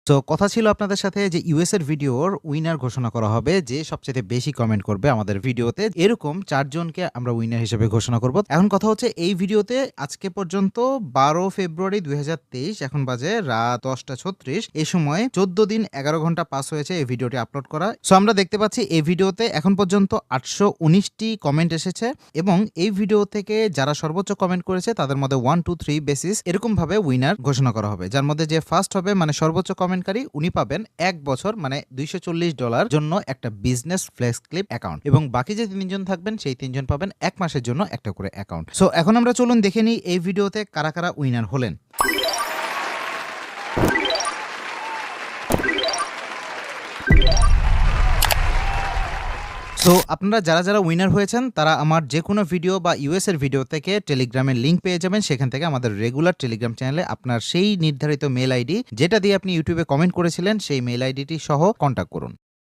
তো কথা ছিল আপনাদের সাথে যে ইউএস এর ভিডিওর উইনার ঘোষণা করা হবে যে সবচেয়ে বেশি কমেন্ট করবে আমাদের ভিডিওতে। এরকম ৪ জনকে আমরা উইনার হিসেবে ঘোষণা করব। এখন কথা হচ্ছে এই ভিডিওতে আজকে পর্যন্ত ১২ ফেব্রুয়ারি ২০২৩ এখন বাজে রাত ১০টা ৩৬ এই সময় ১৪ দিন ১১ ঘন্টা পাস হয়েছে এই ভিডিওটি আপলোড করা। সো আমরা দেখতে পাচ্ছি এই ভিডিওতে এখন পর্যন্ত ৮১৯টি কমেন্ট এসেছে এবং এই ভিডিও থেকে যারা সর্বোচ্চ কমেন্ট করেছে তাদের মধ্যে 1 2 3 বেসিস এরকম ভাবে উইনার ঘোষণা করা হবে। যার মধ্যে যে ফার্স্ট হবে মানে সর্বোচ্চ কমেন্টকারী উনি পাবেন ১ বছর মানে $২৪০ জন্য একটা বিজনেস ফ্লেক্স ক্লিপ অ্যাকাউন্ট এবং বাকি যে ৩ জন থাকবেন সেই ৩ জন পাবেন ১ মাসের জন্য একটা করে অ্যাকাউন্ট। সো এখন আমরা চলুন দেখে নিই এই ভিডিওতে কারা কারা উইনার হলেন। সো আপনারা যারা যারা উইনার হয়েছেন তারা আমার যে কোনো ভিডিও বা ইউএস এর ভিডিও থেকে টেলিগ্রামের লিঙ্ক পেয়ে যাবেন। সেখান থেকে আমাদের রেগুলার টেলিগ্রাম চ্যানেলে আপনার সেই নির্ধারিত মেল আইডি যেটা দিয়ে আপনি ইউটিউবে কমেন্ট করেছিলেন সেই মেল আইডিটি সহ কন্ট্যাক্ট করুন।